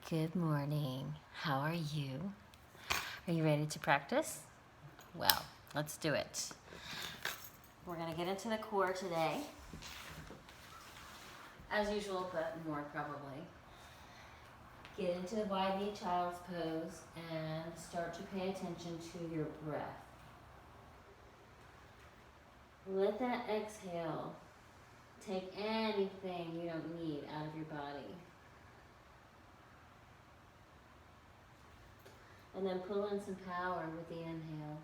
Good morning. How are you? Are you ready to practice? Well, let's do it. We're going to get into the core today. As usual, but more probably. Get into the wide knee child's pose and start to pay attention to your breath. Let that exhale take anything you don't need out of your body. And then pull in some power with the inhale.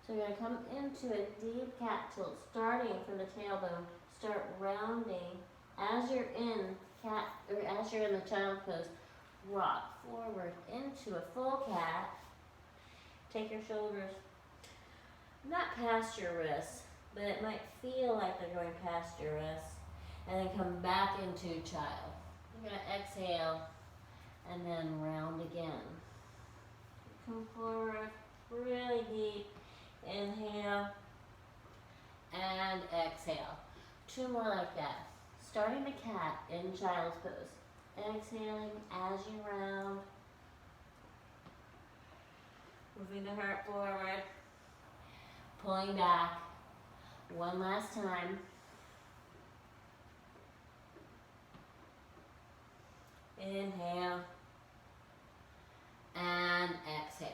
So you're going to come into a deep cat tilt, starting from the tailbone. Start rounding as you're in cat, or as you're in the child pose. Rock forward into a full cat. Take your shoulders not past your wrists, but it might feel like they're going past your wrists. And then come back into child. You're going to exhale and then round again. Come forward really deep. Inhale and exhale. Two more like that. Starting the cat in child's pose. Exhaling as you round. Moving the heart forward. Pulling back. One last time. Inhale and exhale.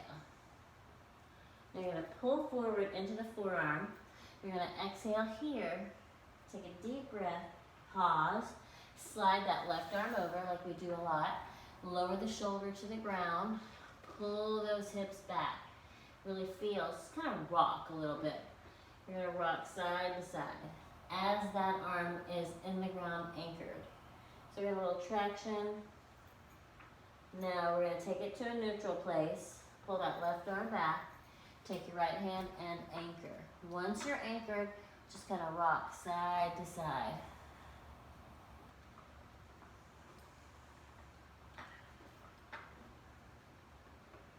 Now you're going to pull forward into the forearm. You're going to exhale here. Take a deep breath. Pause. Slide that left arm over like we do a lot. Lower the shoulder to the ground. Pull those hips back. Really feel, just kind of rock a little bit. You're going to rock side to side as that arm is in the ground anchored. So we have a little traction. Now we're going to take it to a neutral place. Pull that left arm back. Take your right hand and anchor. Once you're anchored, just kind of rock side to side.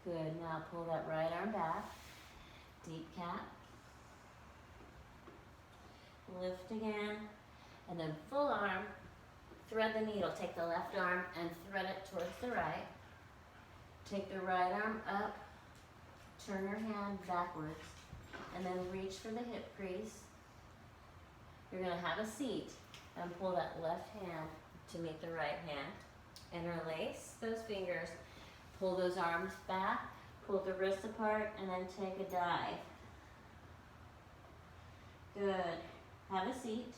Good, now pull that right arm back. Deep cat. Lift again. And then full arm. Thread the needle. Take the left arm and thread it towards the right. Take the right arm up. Turn your hand backwards. And then reach for the hip crease. You're going to have a seat and pull that left hand to meet the right hand. Interlace those fingers. Pull those arms back. Pull the wrists apart and then take a dive. Good. Have a seat.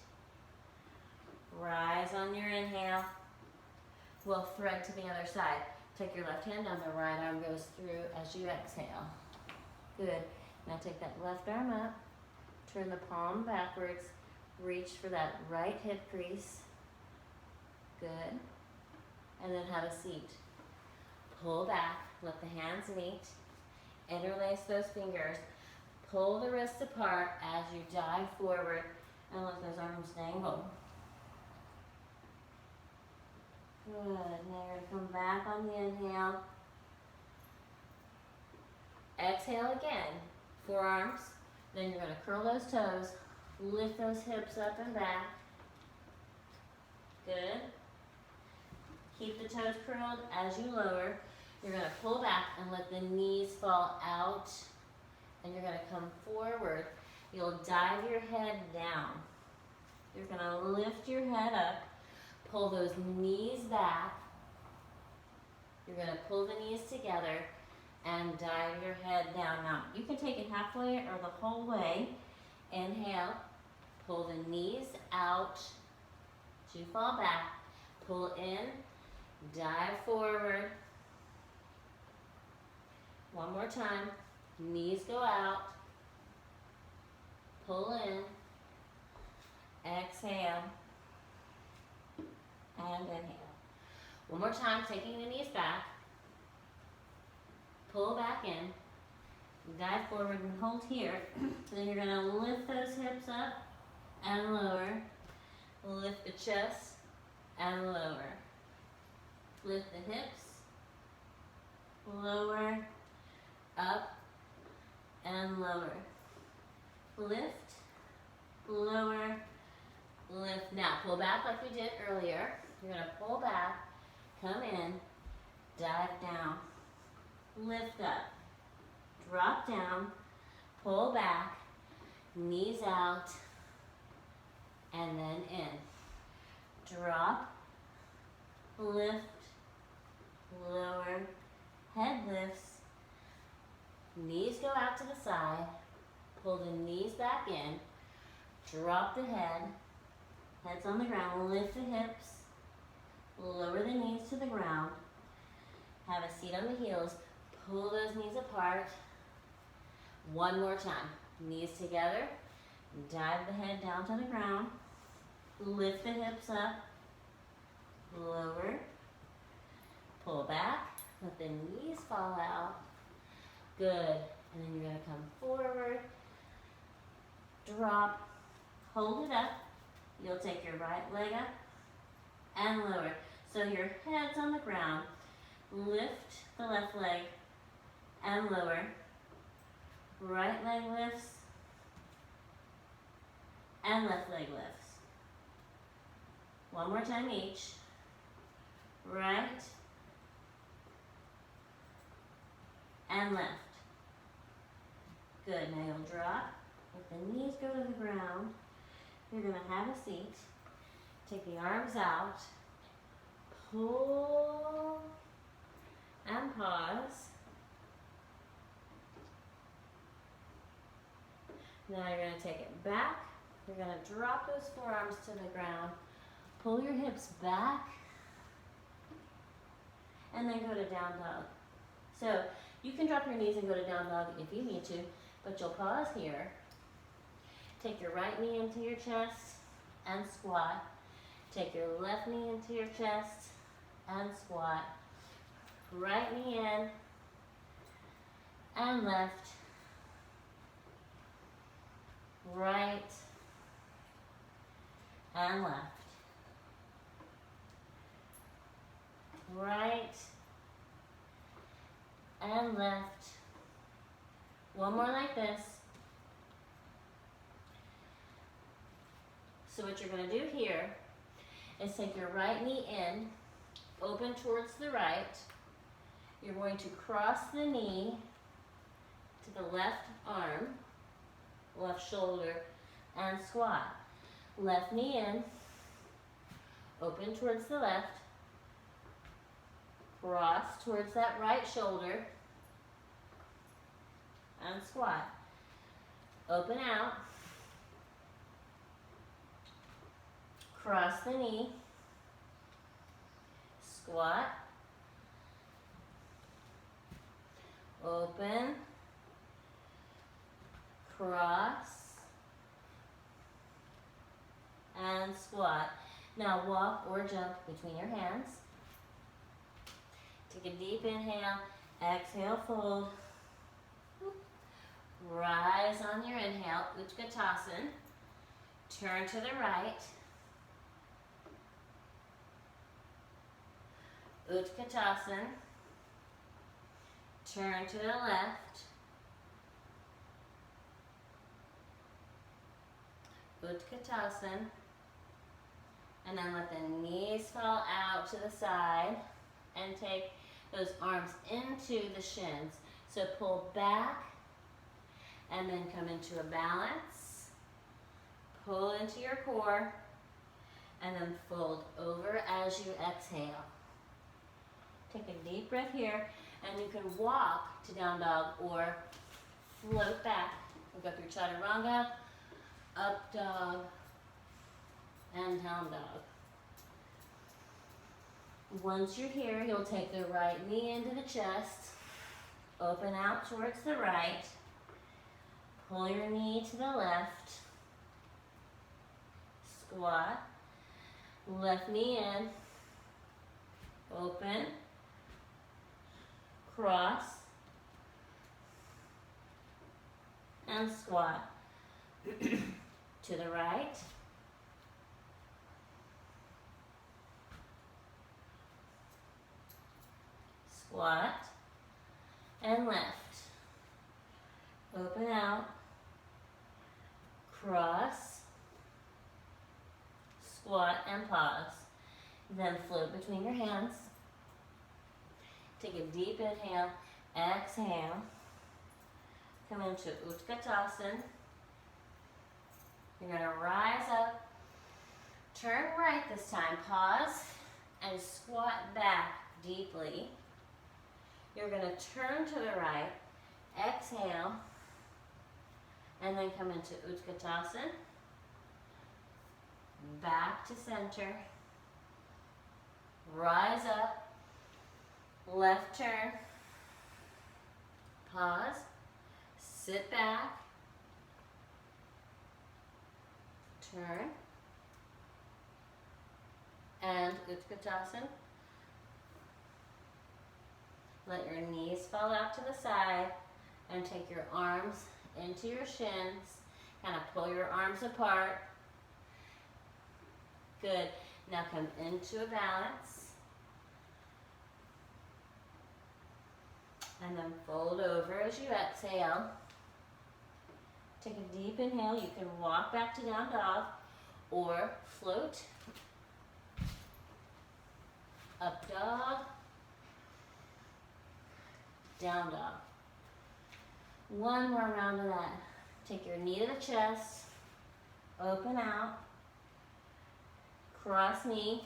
Rise on your inhale. We'll thread to the other side. Take your left hand down, the right arm goes through as you exhale. Good. Now take that left arm up, turn the palm backwards, reach for that right hip crease. Good. And then have a seat. Pull back, let the hands meet, interlace those fingers, pull the wrists apart as you dive forward and let those arms dangle. Good. Now you're going to come back on the inhale. Exhale again. Forearms. Then you're going to curl those toes. Lift those hips up and back. Good. Keep the toes curled as you lower. You're going to pull back and let the knees fall out. And you're going to come forward. You'll dive your head down. You're going to lift your head up. Pull those knees back. You're going to pull the knees together and dive your head down. Now, you can take it halfway or the whole way. Inhale. Pull the knees out. As you fall back. Pull in. Dive forward. One more time. Knees go out. Pull in. Exhale. And inhale. One more time, taking the knees back. Pull back in. Dive forward and hold here. Then you're going to lift those hips up and lower. Lift the chest and lower. Lift the hips. Lower. Up and lower. Lift lower, lift. Now pull back like we did earlier. You're going to pull back, come in, dive down, lift up, drop down, pull back, knees out, and then in. Drop, lift, lower, head lifts, knees go out to the side, pull the knees back in, drop the head, head's on the ground, lift the hips, lower the knees to the ground, have a seat on the heels, pull those knees apart. One more time, knees together, dive the head down to the ground, lift the hips up, lower, pull back, let the knees fall out. Good. And then you're going to come forward, drop, hold it up. You'll take your right leg up and lower. So your head's on the ground. Lift the left leg and lower. Right leg lifts and left leg lifts. One more time each. Right and left. Good. Now you'll drop. Let the knees go to the ground. You're going to have a seat. Take the arms out. Pull and pause. Now you're going to take it back. You're going to drop those forearms to the ground. Pull your hips back. And then go to down dog. So you can drop your knees and go to down dog if you need to, but you'll pause here. Take your right knee into your chest and squat. Take your left knee into your chest and squat. Right knee in and left. Right and left. Right and left. One more like this. So what you're going to do here is take your right knee in, open towards the right. You're going to cross the knee to the left arm, left shoulder, and squat. Left knee in, open towards the left, cross towards that right shoulder, and squat. Open out, cross the knee, squat, open, cross, and squat. Now walk or jump between your hands. Take a deep inhale, exhale, fold. Rise on your inhale, Utkatasana. Turn to the right. Utkatasana. Turn to the left. Utkatasana. And then let the knees fall out to the side and take those arms into the shins. So pull back and then come into a balance. Pull into your core and then fold over as you exhale. Take a deep breath here and you can walk to down dog or float back. We'll go through chaturanga, up dog, and down dog. Once you're here, you'll take the right knee into the chest, open out towards the right, pull your knee to the left, squat, left knee in, open, cross, and squat. To the right, squat, and left. Open out, cross, squat, and pause. Then float between your hands. Take a deep inhale, exhale. Come into Utkatasana. You're gonna rise up, turn right this time, pause, and squat back deeply. You're gonna turn to the right, exhale, and then come into Utkatasana. Back to center. Rise up, left turn, pause, sit back, turn, and Utkatasana. Let your knees fall out to the side and take your arms into your shins. Kind of pull your arms apart. Good. Now come into a balance. And then fold over as you exhale. Take a deep inhale. You can walk back to down dog or float. Up dog. Down dog. One more round of that. Take your knee to the chest. Open out. Cross knee.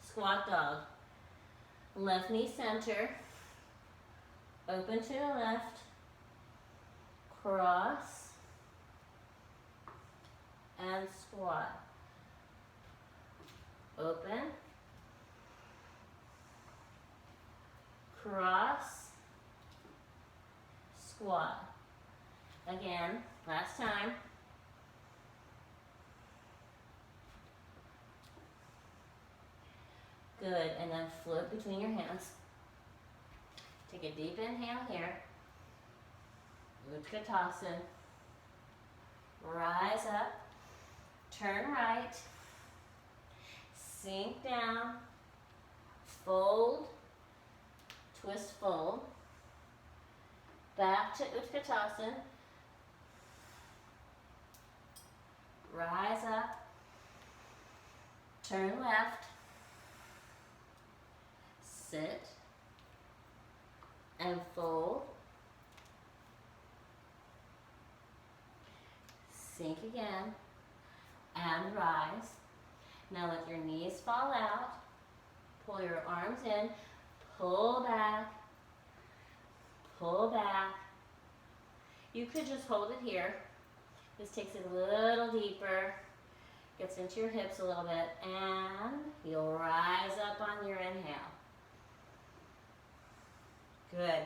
Squat dog. Left knee center. Open to the left. Cross. And squat. Open. Cross. Squat. Again, last time. Good, and then float between your hands. Take a deep inhale here. Utkatasana. Rise up. Turn right. Sink down. Fold. Twist, fold. Back to Utkatasana. Rise up. Turn left. Sit. And fold. Sink again. And rise. Now let your knees fall out. Pull your arms in. Pull back. Pull back. You could just hold it here. This takes it a little deeper. Gets into your hips a little bit. And you'll rise up on your inhale. Good.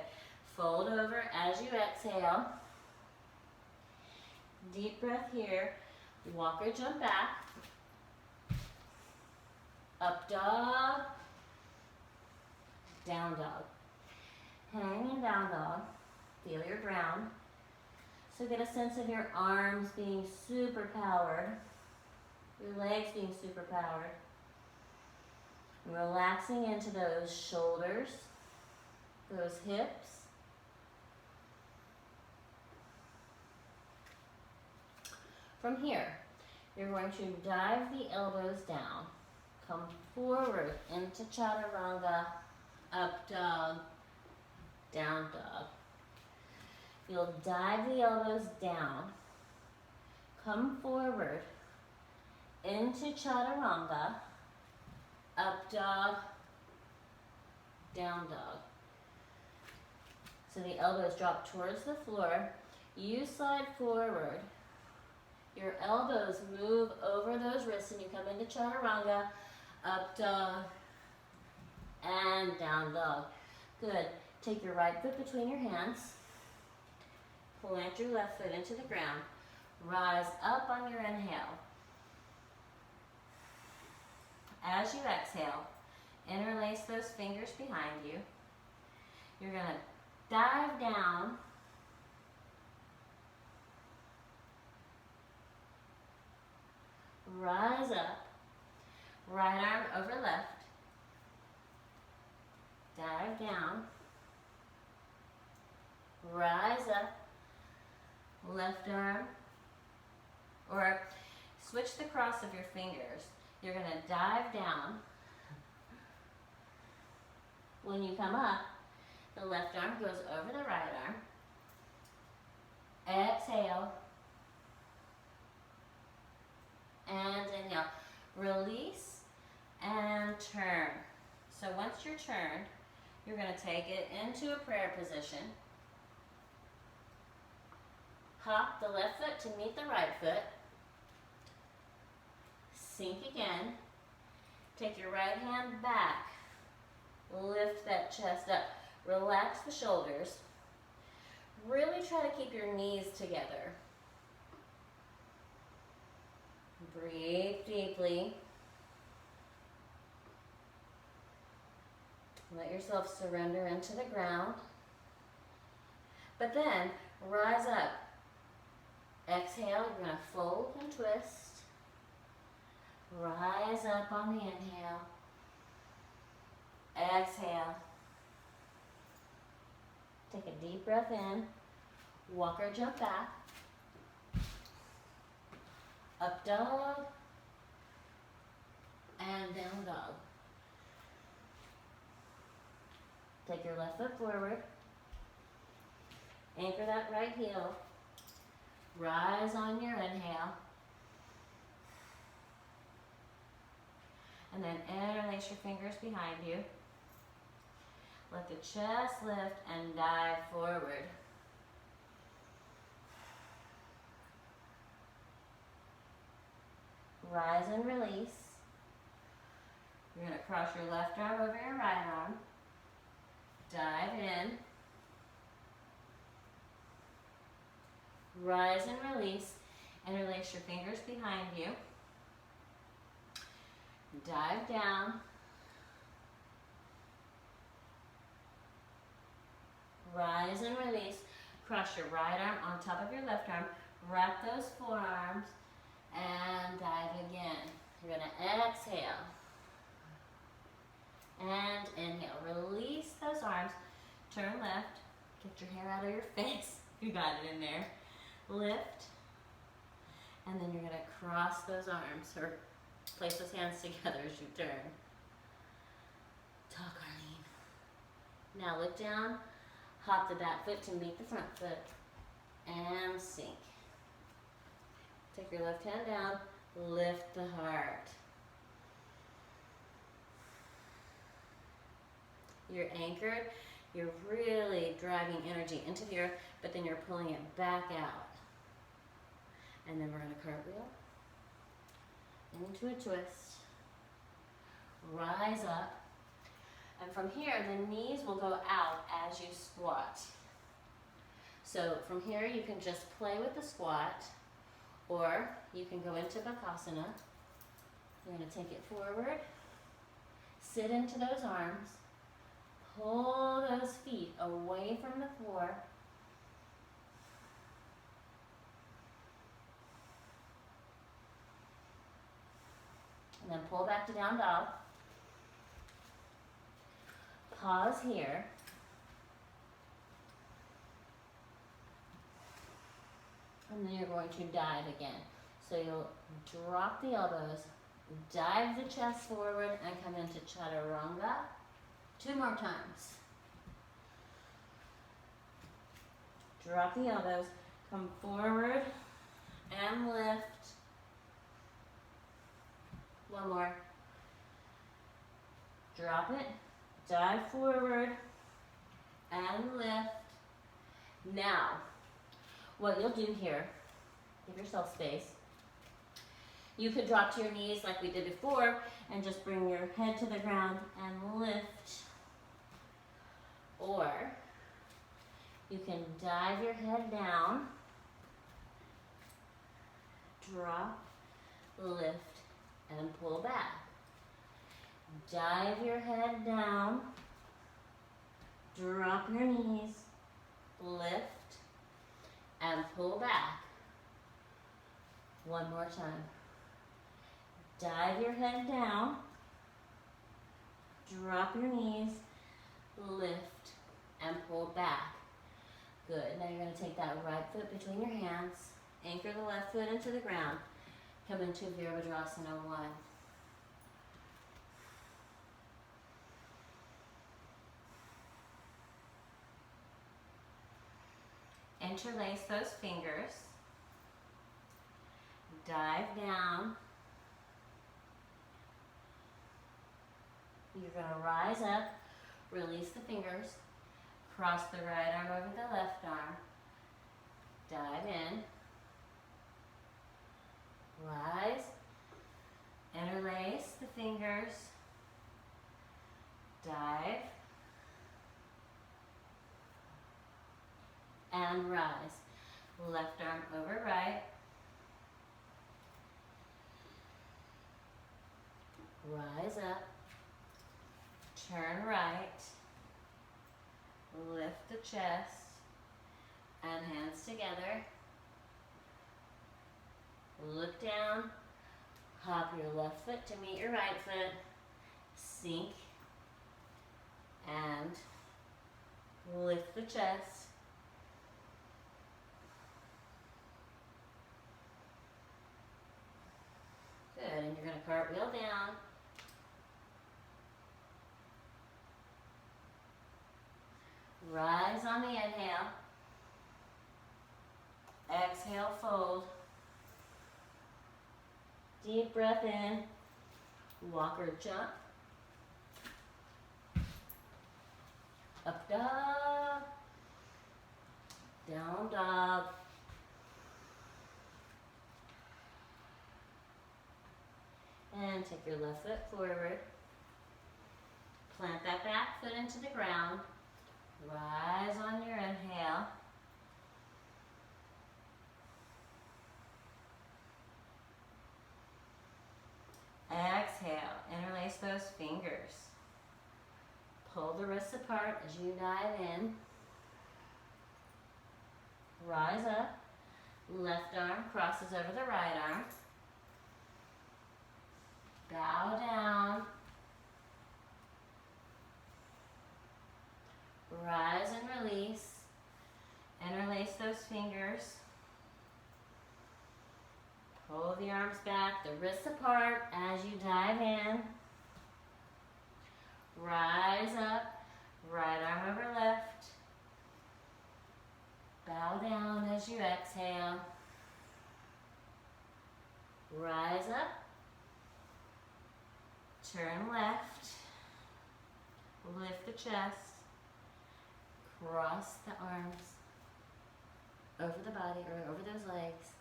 Fold over as you exhale. Deep breath here. Walk or jump back. Up dog. Down dog. Hanging down dog. Feel your ground. So get a sense of your arms being super powered. Your legs being super powered. Relaxing into those shoulders. Those hips. From here, you're going to dive the elbows down. Come forward into chaturanga, up dog, down dog. You'll dive the elbows down. Come forward into chaturanga, up dog, down dog. So the elbows drop towards the floor. You slide forward. Your elbows move over those wrists and you come into chaturanga, up dog, and down dog. Good. Take your right foot between your hands. Plant your left foot into the ground. Rise up on your inhale. As you exhale, interlace those fingers behind you. You're going to dive down. Rise up. Right arm over left. Dive down. Rise up. Left arm. Or Switch the cross of your fingers. You're going to dive down. When you come up, the left arm goes over the right arm. Exhale. And inhale. Release and turn. So once you're turned, you're going to take it into a prayer position. Hop the left foot to meet the right foot. Sink again. Take your right hand back. Lift that chest up. Relax the shoulders. Really try to keep your knees together. Breathe deeply. Let yourself surrender into the ground. But then, rise up. Exhale, you're going to fold and twist. Rise up on the inhale. Exhale. Take a deep breath in. Walk or jump back. Up dog. And down dog. Take your left foot forward. Anchor that right heel. Rise on your inhale. And then interlace your fingers behind you. Let the chest lift and dive forward. Rise and release. You're going to cross your left arm over your right arm. Dive in. Rise and release. Interlace your fingers behind you. Dive down. Rise and release. Cross your right arm on top of your left arm. Wrap those forearms and dive again. You're going to exhale. And inhale. Release those arms. Turn left. Get your hair out of your face. You got it in there. Lift. And then you're going to cross those arms or place those hands together as you turn. Talk, Arline. Now look down. Hop the back foot to meet the front foot. And sink. Take your left hand down. Lift the heart. You're anchored. You're really driving energy into the earth, but then you're pulling it back out. And then we're going to cartwheel into a twist. Rise up. And from here, the knees will go out as you squat. So from here, you can just play with the squat, or you can go into Bakasana. You're going to take it forward. Sit into those arms. Pull those feet away from the floor. And then pull back to down dog. Pause here. And then you're going to dive again. So you'll drop the elbows, dive the chest forward, and come into Chaturanga. 2 more times. Drop the elbows, come forward, and lift. 1 more. Drop it, dive forward, and lift. Now, what you'll do here, give yourself space. You could drop to your knees like we did before and just bring your head to the ground and lift. Or you can dive your head down, drop, lift, and pull back. Dive your head down, drop your knees, lift, and pull back. 1 more time. Dive your head down, drop your knees, lift, and pull back. Good. Now you're going to take that right foot between your hands, anchor the left foot into the ground, Come into Virabhadrasana 1. Interlace those fingers. Dive down. You're going to rise up, release the fingers, cross the right arm over the left arm, dive in, rise, interlace the fingers, dive, and rise. Left arm over right, rise up, turn right, lift the chest, and hands together. Look down, hop your left foot to meet your right foot, sink, and lift the chest. Good, and you're going to cartwheel down. Rise on the inhale. Exhale, fold. Deep breath in. Walk or jump. Up dog. Down dog. And take your left foot forward. Plant that back foot into the ground. Rise on your inhale. Exhale, interlace those fingers. Pull the wrists apart as you dive in. Rise up. Left arm crosses over the right arm. Bow down. Rise and release. Interlace those fingers. Pull the arms back, the wrists apart as you dive in. Rise up, right arm over left. Bow down as you exhale. Rise up. Turn left. Lift the chest. Cross the arms over the body or over those legs.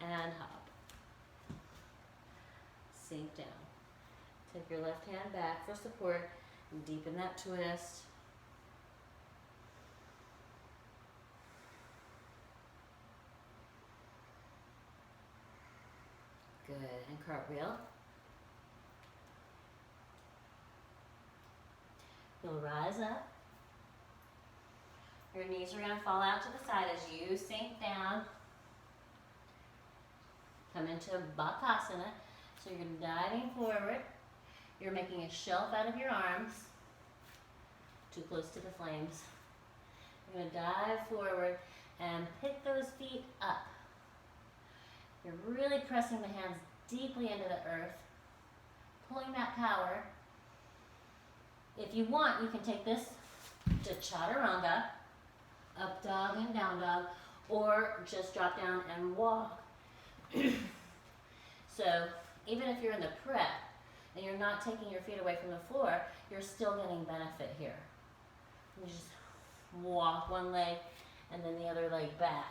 And hop. Sink down. Take your left hand back for support and deepen that twist. Good. And cartwheel. You'll rise up. Your knees are going to fall out to the side as you sink down. Come into Bakasana. So you're diving forward. You're making a shelf out of your arms. Too close to the flames. You're going to dive forward and pick those feet up. You're really pressing the hands deeply into the earth. Pulling that power. If you want, you can take this to Chaturanga, up dog and down dog, or just drop down and walk. So even if you're in the prep and you're not taking your feet away from the floor, you're still getting benefit here. You just walk one leg and then the other leg back.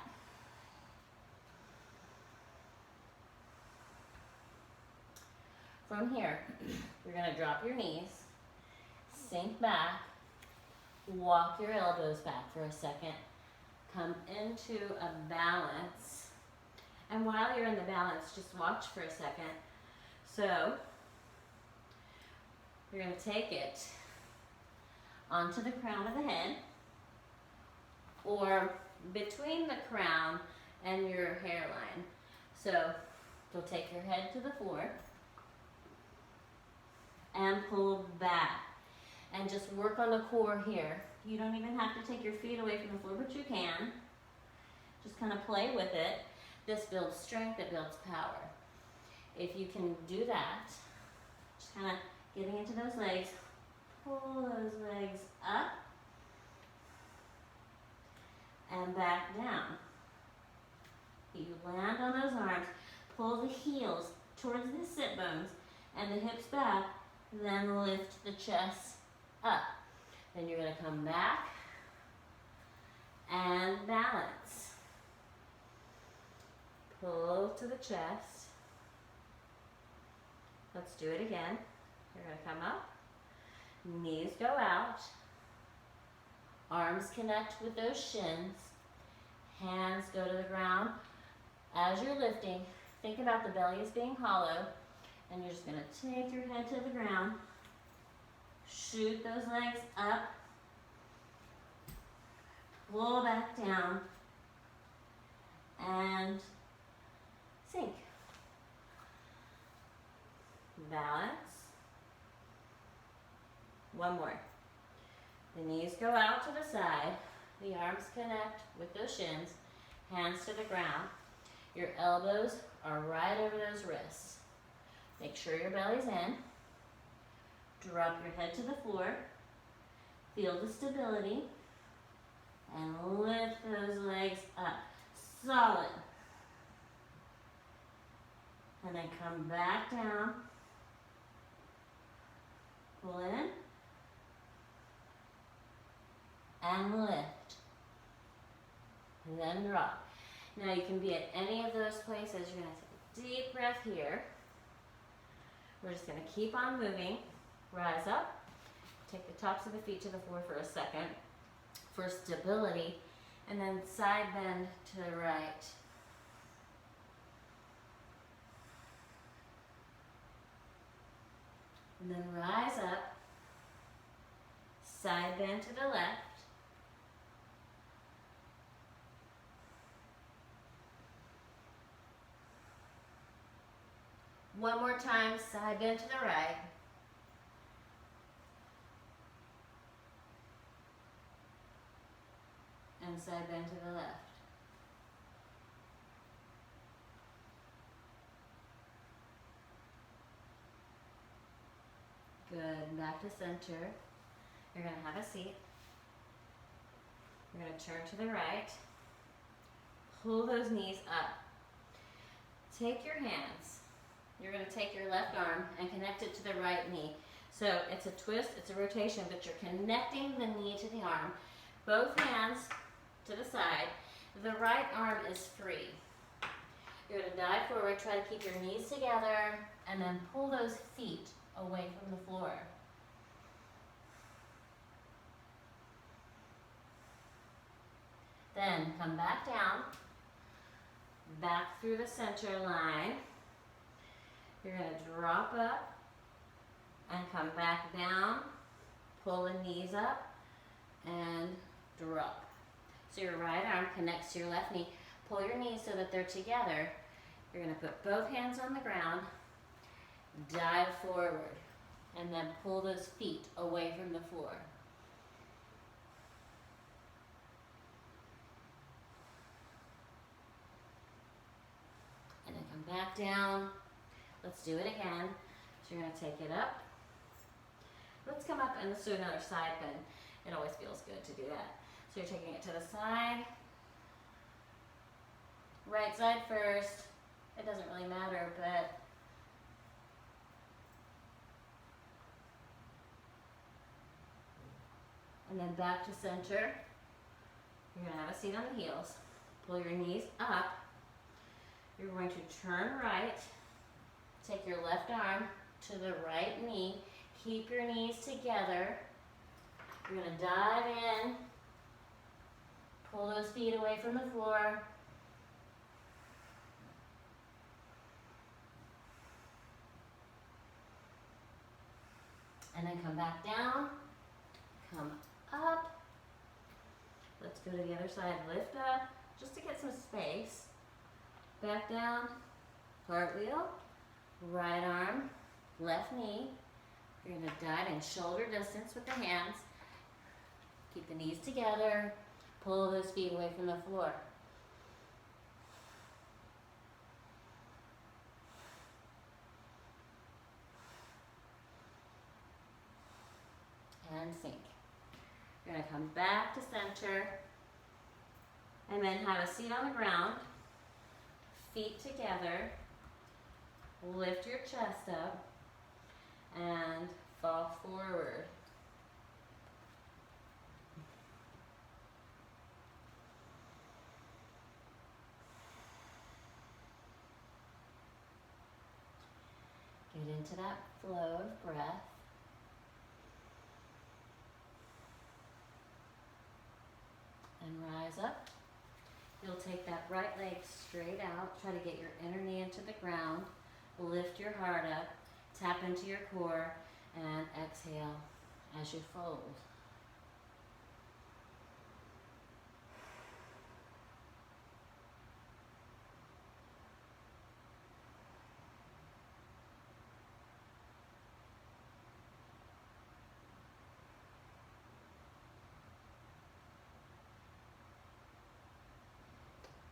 From here, you're going to drop your knees, sink back, walk your elbows back for a second, come into a balance. And while you're in the balance, just watch for a second. So, you're going to take it onto the crown of the head, or between the crown and your hairline. So, you'll take your head to the floor and pull back. And just work on the core here. You don't even have to take your feet away from the floor, but you can. Just kind of play with it. This builds strength, it builds power. If you can do that, just kind of getting into those legs, pull those legs up and back down. You land on those arms, pull the heels towards the sit bones and the hips back, then lift the chest up. Then you're going to come back and balance. Pull to the chest. Let's do it again. You're going to come up, knees go out, arms connect with those shins, hands go to the ground. As you're lifting, think about the belly as being hollow, and you're just going to take your head to the ground, shoot those legs up, pull back down, and sink. Balance. One more. The knees go out to the side, the arms connect with those shins, hands to the ground. Your elbows are right over those wrists. Make sure your belly's in. Drop your head to the floor. Feel the stability. And lift those legs up. Solid. And then come back down. Pull in. And lift. And then drop. Now you can be at any of those places. You're going to take a deep breath here. We're just going to keep on moving. Rise up. Take the tops of the feet to the floor for a second for stability. And then side bend to the right. And then rise up. Side bend to the left. One more time, side bend to the right. And side bend to the left. Good, back to center. You're going to have a seat. You're going to turn to the right. Pull those knees up. Take your hands. You're going to take your left arm and connect it to the right knee. So it's a twist, it's a rotation, but you're connecting the knee to the arm. Both hands to the side. The right arm is free. You're going to dive forward, try to keep your knees together, and then pull those feet away from the floor. Then come back down, back through the center line. You're going to drop up and come back down, pull the knees up, and drop. So your right arm connects to your left knee. Pull your knees so that they're together. You're going to put both hands on the ground, dive forward, and then pull those feet away from the floor. And then come back down. Let's do it again. So you're going to take it up. Let's come up and let's do another side bend. It always feels good to do that. So you're taking it to the side. Right side first. It doesn't really matter, but and then back to center. You're going to have a seat on the heels. Pull your knees up. You're going to turn right. Take your left arm to the right knee. Keep your knees together. You're going to dive in. Pull those feet away from the floor. And then come back down. Come up. Let's go to the other side. Lift up just to get some space. Back down. Cartwheel. Right arm, left knee. You're going to dive in shoulder distance with the hands. Keep the knees together. Pull those feet away from the floor. You're going to come back to center and then have a seat on the ground, feet together, lift your chest up and fall forward. Get into that flow of breath. And rise up. You'll take that right leg straight out. Try to get your inner knee into the ground. Lift your heart up. Tap into your core. And exhale as you fold.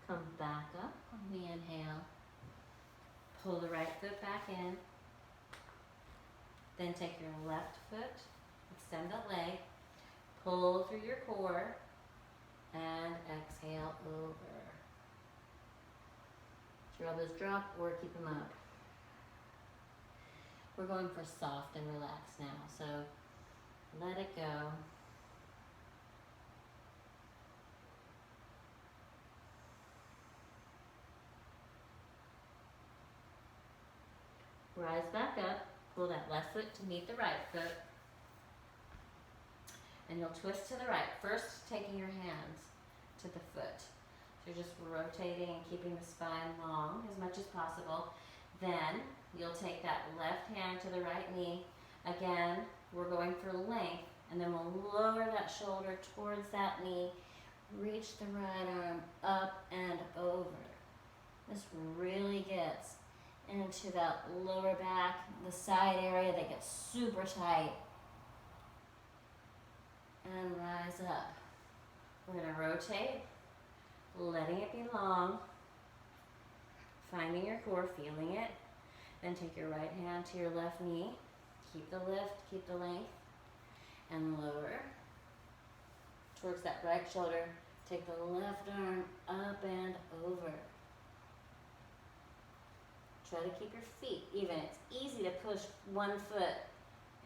Come back up on the inhale. Pull the right foot back in. Then take your left foot, extend the leg, pull through your core, and exhale over. Let your elbows drop or keep them up. We're going for soft and relaxed now, so let it go. Rise back up, pull that left foot to meet the right foot, and you'll twist to the right. First, taking your hands to the foot. So you're just rotating and keeping the spine long as much as possible. Then, you'll take that left hand to the right knee. Again, we're going for length, and then we'll lower that shoulder towards that knee. Reach the right arm up and over. This really gets into that lower back, the side area that gets super tight. And rise up. We're going to rotate, letting it be long, finding your core, feeling it. Then take your right hand to your left knee. Keep the lift, keep the length, and lower towards that right shoulder. Take the left arm up and over. Try to keep your feet even. It's easy to push one foot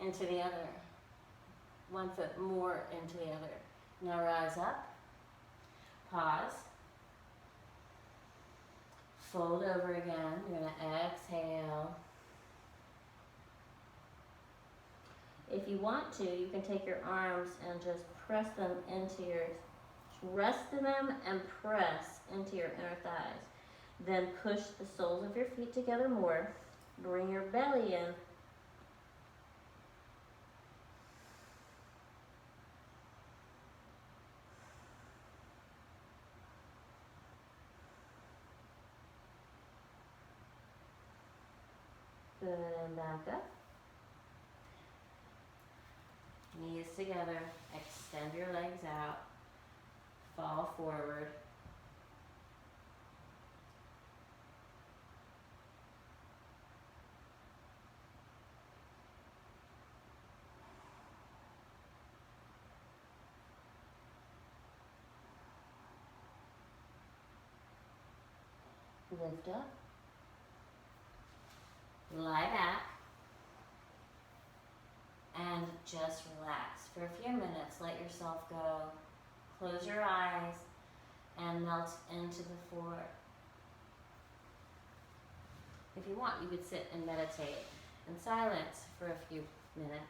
into the other. One foot more into the other. Now rise up. Pause. Fold over again. You're going to exhale. If you want to, you can take your arms and just press them into your, rest them and press into your inner thighs. Then push the soles of your feet together more. Bring your belly in. Good, and back up. Knees together. Extend your legs out. Fall forward. Lift up. Lie back. And just relax for a few minutes. Let yourself go. Close your eyes and melt into the floor. If you want, you could sit and meditate in silence for a few minutes.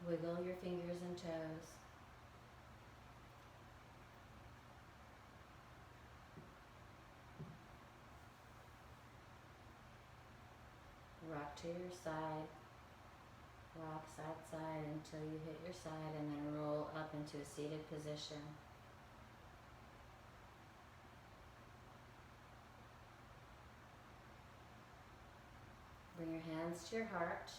Wiggle your fingers and toes. Rock to your side. Rock side to side until you hit your side, and then roll up into a seated position. Bring your hands to your heart.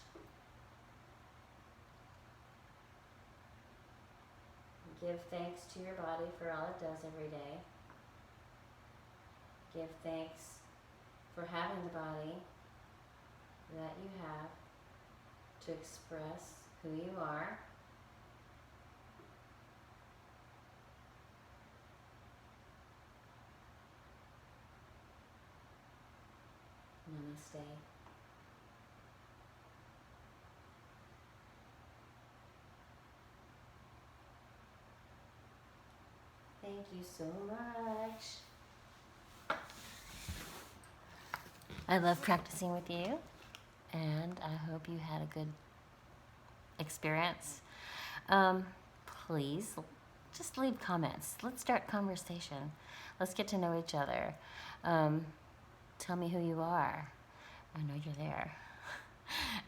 Give thanks to your body for all it does every day. Give thanks for having the body that you have to express who you are. Namaste. Thank you so much. I love practicing with you, and I hope you had a good experience. Please just leave comments. Let's start conversation. Let's get to know each other. Tell me who you are. I know you're there.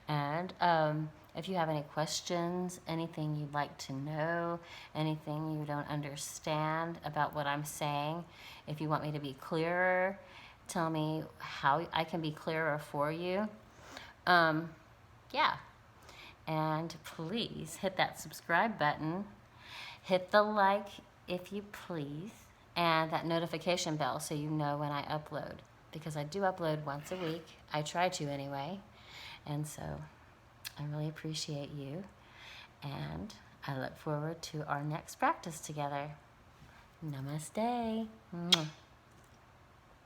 And if you have any questions, anything you'd like to know, anything you don't understand about what I'm saying, if you want me to be clearer, tell me how I can be clearer for you. Yeah. And please hit that subscribe button. Hit the like if you please. And that notification bell so you know when I upload. Because I do upload once a week. I try to anyway. And so I really appreciate you. And I look forward to our next practice together. Namaste. Mwah.